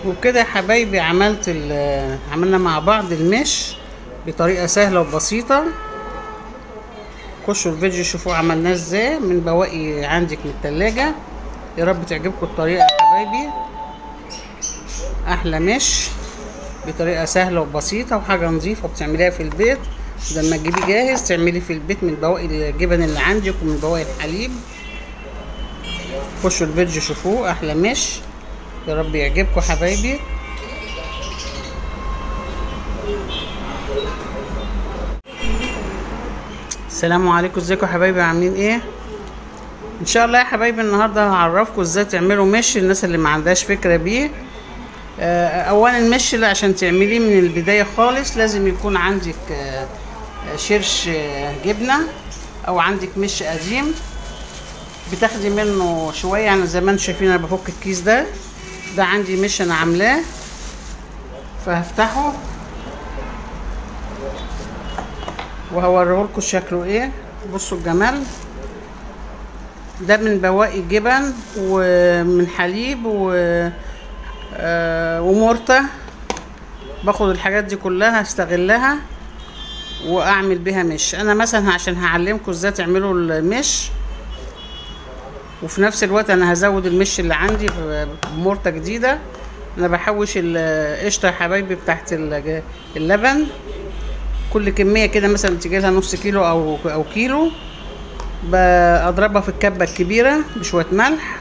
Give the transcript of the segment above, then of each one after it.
وبكده يا حبايبي عملنا مع بعض المش بطريقه سهله وبسيطه. خشوا الفيديو شوفوا عملناه ازاي من بواقي عندك من التلاجة. يا رب تعجبكم الطريقه يا حبايبي. احلى مش بطريقه سهله وبسيطه وحاجه نظيفه وبتعمليها في البيت. لما تجيبيه جاهز تعملي في البيت من بواقي الجبن اللي عندك ومن بواقي الحليب. خشوا الفيديو شوفوه احلى مش. يا رب يعجبكم حبايبي. السلام عليكم، ازيكم حبايبي؟ عاملين ايه؟ ان شاء الله يا حبايبي النهارده هعرفكم ازاي تعملوا مش الناس اللي ما عندهاش فكره بيه. اولا المش اللي عشان تعمليه من البدايه خالص لازم يكون عندك شرش جبنه او عندك مش قديم بتاخدي منه شويه. يعني زي ما انتم شايفين انا بفك الكيس ده عندي مش انا عاملاه، فهفتحه وهوريهولكوا شكله ايه. بصوا الجمال ده من بواقي جبن ومن حليب ومرتة. باخد الحاجات دي كلها هستغلها واعمل بيها مش. انا مثلا عشان هعلمكم ازاي تعملوا المش وفي نفس الوقت انا هزود المش اللي عندي بمرتة جديدة. انا بحوش القشطة يا حبايبي بتاعت اللبن. كل كمية كده مثلا تيجي لها نص كيلو او كيلو، بضربها في الكبة الكبيرة بشوية ملح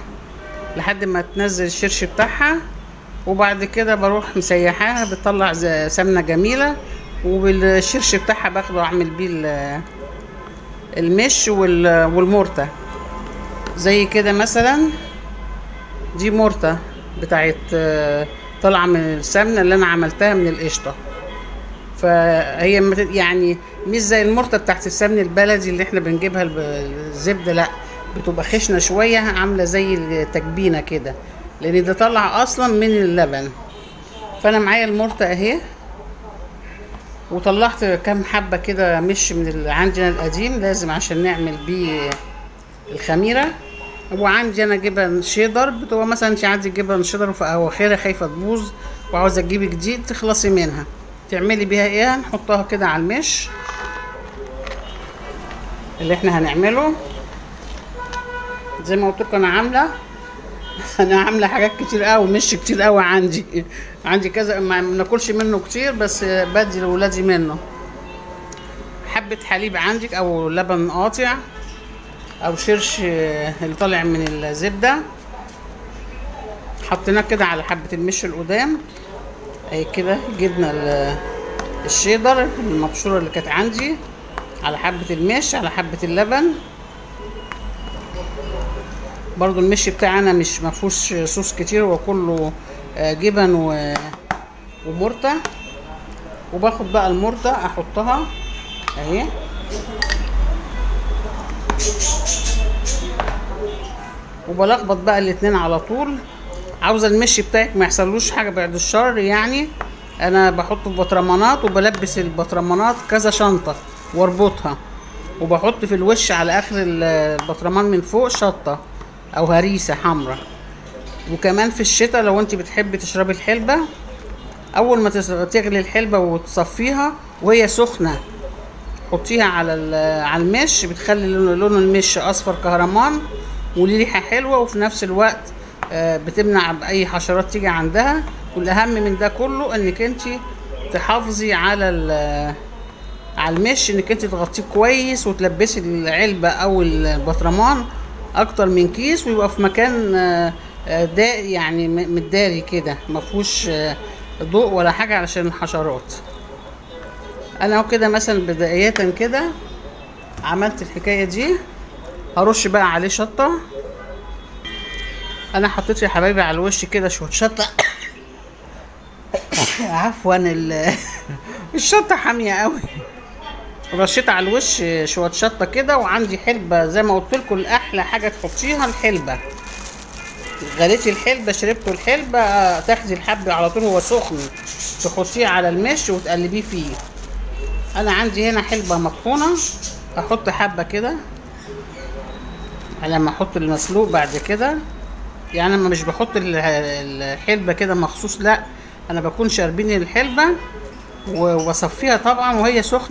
لحد ما تنزل الشرش بتاعها، وبعد كده بروح مسيحاها بتطلع سمنة جميلة، وبالشرش بتاعها باخده اعمل بيه المش والمرتة. زي كده مثلا دي مرتة بتاعت طالعة من السمنة اللي انا عملتها من القشطة. فهي يعني مش زي المرتة بتاعت السمن البلدي اللي احنا بنجيبها الزبدة، لا بتبقى خشنة شوية عاملة زي التكبينة كده لان ده طلع اصلا من اللبن. فانا معايا المرتة اهي وطلعت كام حبة كده مش من اللي عندنا القديم لازم عشان نعمل بيه الخميرة. وعندي انا جبن شيدر بتبقى مثلا انت عندك جبن شيدر في اواخرها خايفة تبوظ وعاوزة تجيبي جديد تخلصي منها، تعملي بيها ايه؟ نحطها كده على المش اللي احنا هنعمله. زي ما قلت لكم انا عامله حاجات كتير قوي، مش كتير قوي عندي كذا ما بناكلش منه كتير بس بدي لاولادي منه. حبه حليب عندك او لبن قاطع او شرش اللي طالع من الزبده حطيناه كده على حبه المش القدام اهي كده. جبنا الشيدر المبشوره اللي كانت عندي على حبه المش على حبه اللبن. برضو المش بتاعنا مش مفهوش صوص كتير، هو كله جبن ومرتة. وباخد بقى المرتة احطها اهي وبلخبط بقى الاتنين على طول. عاوزه المش بتاعك ما يحصلوش حاجه بعد الشر، يعني انا بحطه في بطرمانات وبلبس البطرمانات كذا شنطه واربطها، وبحط في الوش على اخر البطرمان من فوق شطه او هريسه حمراء. وكمان في الشتاء لو انت بتحبي تشربي الحلبه اول ما تغلي الحلبه وتصفيها وهي سخنه حطيها على المش، بتخلي لون المش اصفر كهرمان وليه ريحه حلوه وفي نفس الوقت بتمنع اي حشرات تيجي عندها. والاهم من ده كله انك انت تحافظي على المش، انك انت تغطيه كويس وتلبسي العلبه او البطرمان اكتر من كيس ويبقى في مكان يعني متداري كده مفهوش ضوء ولا حاجه علشان الحشرات. انا اهو كده مثلا بداية كده عملت الحكايه دي. هرش بقى عليه شطه. انا حطيت يا حبايبي على الوش كده شويه شطه عفوا الشطه حاميه قوي. رشيت على الوش شويه شطه كده. وعندي حلبه زي ما قلت لكم الاحلى حاجه تحطيها الحلبه. غليتي الحلبه شربتوا الحلبه تاخدي الحب على طول هو سخن تحطيه على المش وتقلبيه فيه. انا عندي هنا حلبه مطحونه احط حبه كده على ما احط المسلوق. بعد كده يعني انا مش بحط الحلبة كده مخصوص، لا انا بكون شاربين الحلبة وبصفيها طبعا وهي سخنة.